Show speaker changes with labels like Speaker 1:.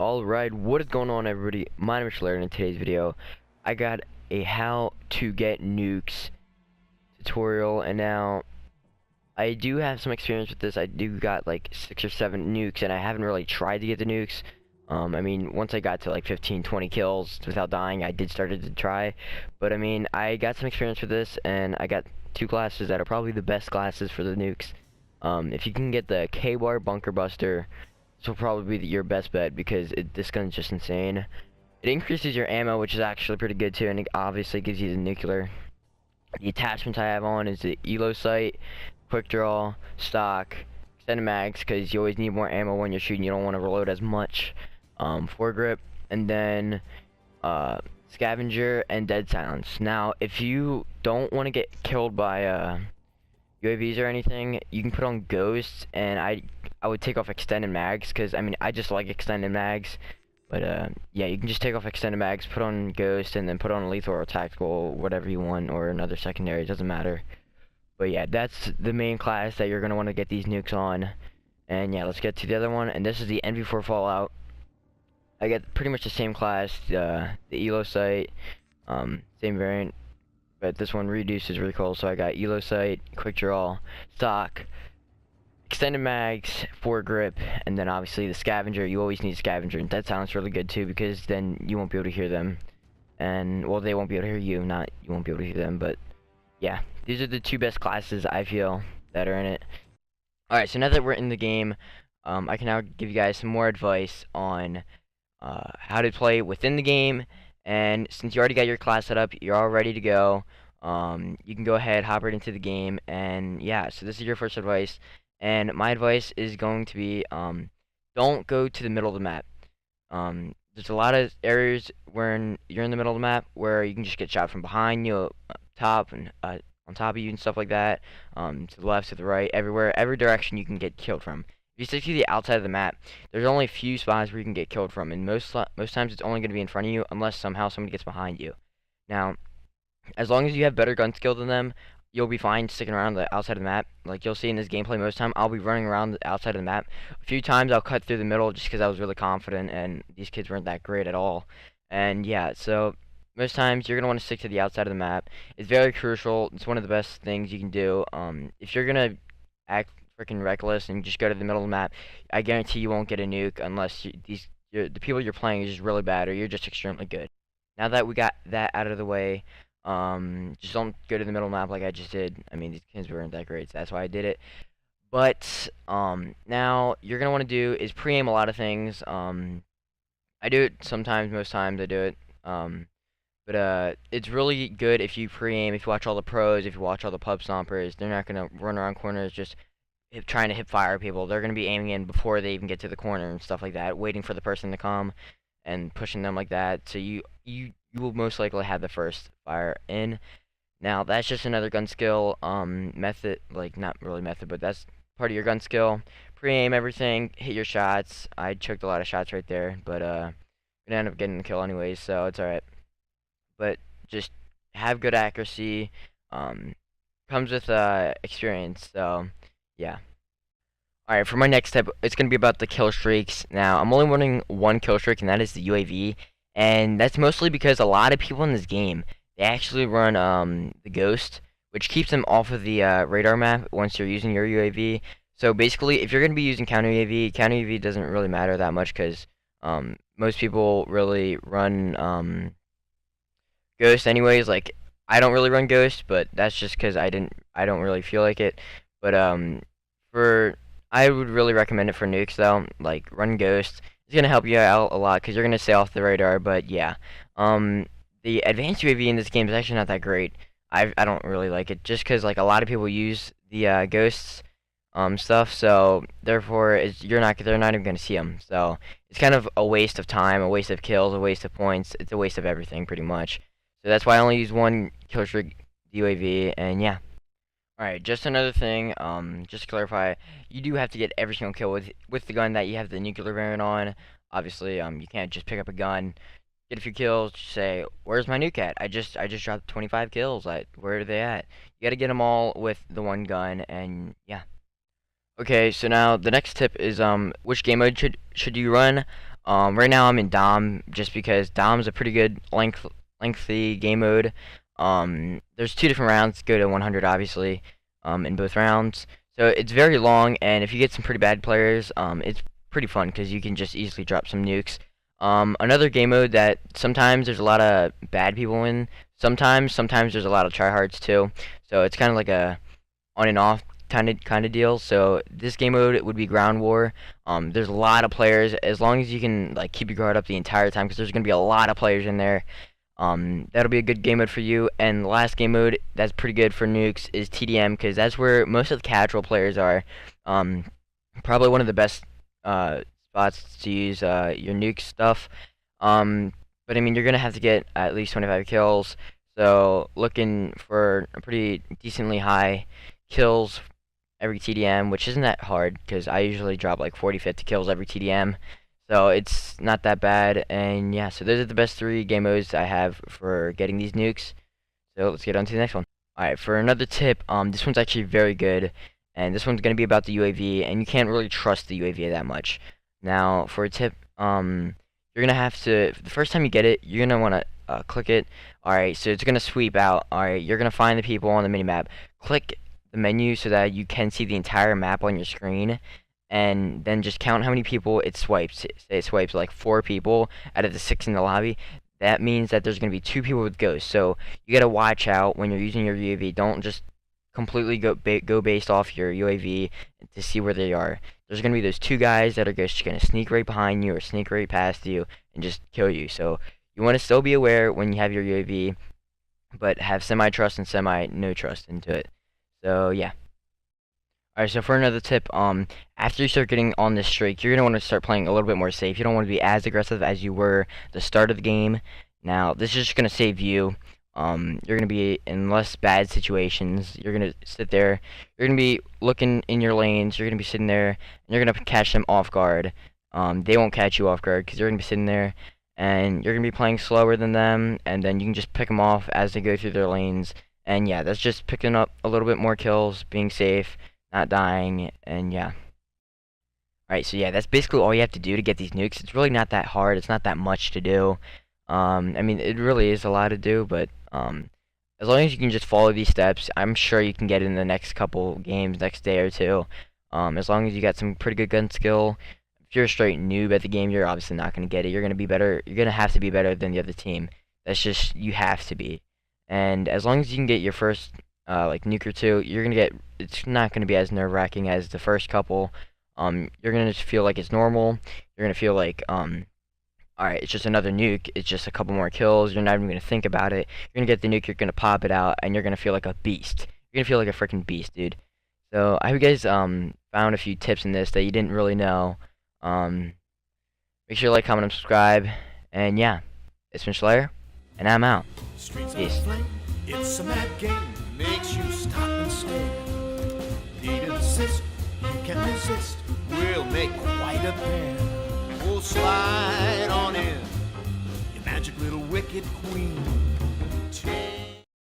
Speaker 1: Alright, what is going on, everybody? My name is Schlayerr, and in today's video I got a how to get nukes tutorial, and now I do have some experience with this. I do got like 6 or 7 nukes, and I haven't really tried to get the nukes. I mean, once I got to like 15-20 kills without dying, I did started to try, but I mean, I got some experience with this, and I got 2 classes that are probably the best classes for the nukes. If you can get the K-Bar Bunker Buster, this will probably be your best bet, because this gun's just insane. It increases your ammo, which is actually pretty good too, and it obviously gives you the nuclear. The attachments I have on is the Elo sight, quick draw, stock, extended mags, because you always need more ammo when you're shooting. You don't want to reload as much. Foregrip, and then scavenger and dead silence. Now, if you don't want to get killed by UAVs or anything, you can put on ghosts, and I would take off extended mags, because I mean, I just like extended mags. But yeah, you can just take off extended mags, put on ghost, and then put on lethal or tactical, whatever you want, or another secondary, it doesn't matter. But yeah, that's the main class that you're going to want to get these nukes on. And yeah, let's get to the other one, and this is the NV4 Fallout. I get pretty much the same class, the Elo sight, same variant, but this one reduces recoil, so I got Elo sight, quick draw, stock, extended mags, foregrip, and then obviously the scavenger. You always need scavenger, and that sounds really good too, because then you won't be able to hear them, and well, they won't be able to hear you, not you won't be able to hear them. But yeah, these are the 2 best classes I feel that are in it. Alright, so now that we're in the game, I can now give you guys some more advice on how to play within the game. And since you already got your class set up, you're all ready to go, you can go ahead, hop right into the game. And yeah, so this is your first advice, and my advice is going to be, don't go to the middle of the map. There's a lot of areas where you're in the middle of the map where you can just get shot from behind you, top, and on top of you and stuff like that, to the left, to the right, everywhere, every direction you can get killed from. If you stick to the outside of the map, there's only a few spots where you can get killed from, and most times it's only going to be in front of you, unless somehow somebody gets behind you. Now, as long as you have better gun skill than them, you'll be fine sticking around the outside of the map. Like you'll see in this gameplay, most time I'll be running around the outside of the map. A few times I'll cut through the middle just because I was really confident, and these kids weren't that great at all. And yeah, so most times you're going to want to stick to the outside of the map. It's very crucial. It's one of the best things you can do. If you're going to act freaking reckless and just go to the middle of the map, I guarantee you won't get a nuke unless the people you're playing is just really bad, or you're just extremely good. Now that we got that out of the way, just don't go to the middle of the map like I just did. I mean, these kids weren't that great, so that's why I did it. But now you're gonna want to do is pre-aim a lot of things. I do it sometimes, most times I do it. But it's really good if you pre-aim, if you watch all the pros, if you watch all the pub stompers. They're not gonna run around corners just trying to hip fire people. They're gonna be aiming in before they even get to the corner and stuff like that, waiting for the person to come and pushing them like that. So you will most likely have the first fire in. Now that's just another gun skill method, like not really method, but that's part of your gun skill. Pre-aim everything, hit your shots. I choked a lot of shots right there, but gonna end up getting the kill anyways, so it's alright. But just have good accuracy. Comes with experience, so yeah. Alright, for my next step, it's going to be about the kill streaks. Now, I'm only running 1 kill streak, and that is the UAV. And that's mostly because a lot of people in this game, they actually run the Ghost, which keeps them off of the radar map once you're using your UAV. So basically, if you're going to be using counter UAV doesn't really matter that much, because most people really run Ghost anyways. Like, I don't really run Ghost, but that's just because I don't really feel like it. But I would really recommend it for nukes though. Like, run Ghost. It's gonna help you out a lot because you're gonna stay off the radar. But yeah, the advanced UAV in this game is actually not that great. I don't really like it just because like a lot of people use the ghosts stuff, so therefore they're not even gonna see them. So it's kind of a waste of time, a waste of kills, a waste of points. It's a waste of everything pretty much. So that's why I only use 1 kill streak UAV, and yeah. Alright, just another thing, just to clarify, you do have to get every single kill with the gun that you have the nuclear variant on. Obviously, you can't just pick up a gun, get a few kills, say, where's my nuke at? I just dropped 25 kills, where are they at? You gotta get them all with the 1 gun, and yeah. Okay, so now the next tip is which game mode should you run? Right now I'm in Dom just because Dom's a pretty good lengthy game mode. There's 2 different rounds, go to 100 obviously, in both rounds. So it's very long, and if you get some pretty bad players, it's pretty fun because you can just easily drop some nukes. Another game mode that sometimes there's a lot of bad people in. Sometimes there's a lot of tryhards too. So it's kind of like a on and off kind of deal. So this game mode it would be ground war. There's a lot of players. As long as you can like keep your guard up the entire time, because there's gonna be a lot of players in there. That'll be a good game mode for you. And the last game mode that's pretty good for nukes is TDM, because that's where most of the casual players are. Probably one of the best spots to use your nuke stuff. But I mean, you're gonna have to get at least 25 kills. So looking for a pretty decently high kills every TDM, which isn't that hard because I usually drop like 40, 50 kills every TDM. So it's not that bad. And yeah, so those are the best 3 game modes I have for getting these nukes. So let's get on to the next one. Alright, for another tip, this one's actually very good. And this one's going to be about the UAV, and you can't really trust the UAV that much. Now, for a tip, you're going to have to, the first time you get it, you're going to want to click it. Alright, so it's going to sweep out. Alright, you're going to find the people on the minimap. Click the menu so that you can see the entire map on your screen, and then just count how many people it swipes. Say it swipes like 4 people out of the 6 in the lobby. That means that there's going to be 2 people with ghosts. So you got to watch out when you're using your UAV. Don't just completely go based off your UAV to see where they are. There's going to be those 2 guys that are just going to sneak right behind you or sneak right past you and just kill you. So you want to still be aware when you have your UAV, but have semi-trust and semi-no-trust into it. So yeah. Alright, so for another tip, after you start getting on this streak, you're going to want to start playing a little bit more safe. You don't want to be as aggressive as you were at the start of the game. Now, this is just going to save you. You're going to be in less bad situations. You're going to sit there. You're going to be looking in your lanes. You're going to be sitting there, and you're going to catch them off guard. They won't catch you off guard because you're going to be sitting there, and you're going to be playing slower than them, and then you can just pick them off as they go through their lanes. And yeah, that's just picking up a little bit more kills, being safe, not dying, and yeah. Alright, so yeah, that's basically all you have to do to get these nukes. It's really not that hard. It's not that much to do. I mean, it really is a lot to do, but as long as you can just follow these steps, I'm sure you can get it in the next couple games, next day or two. As long as you got some pretty good gun skill. If you're a straight noob at the game, you're obviously not going to get it. You're going to be better. You're going to have to be better than the other team. That's just, you have to be. And as long as you can get your first like nuke or 2, you're going to get, it's not going to be as nerve-wracking as the first couple. You're going to just feel like it's normal. You're going to feel like, alright, it's just another nuke. It's just a couple more kills. You're not even going to think about it. You're going to get the nuke, you're going to pop it out, and you're going to feel like a beast. You're going to feel like a freaking beast, dude. So, I hope you guys found a few tips in this that you didn't really know. Make sure to like, comment, and subscribe. And yeah, it's been Schlayerr, and I'm out. Peace.
Speaker 2: It's a mad game, makes you stop and stare. Need an assist, you can resist. We'll make quite a pair. We'll slide on in, you magic little wicked queen.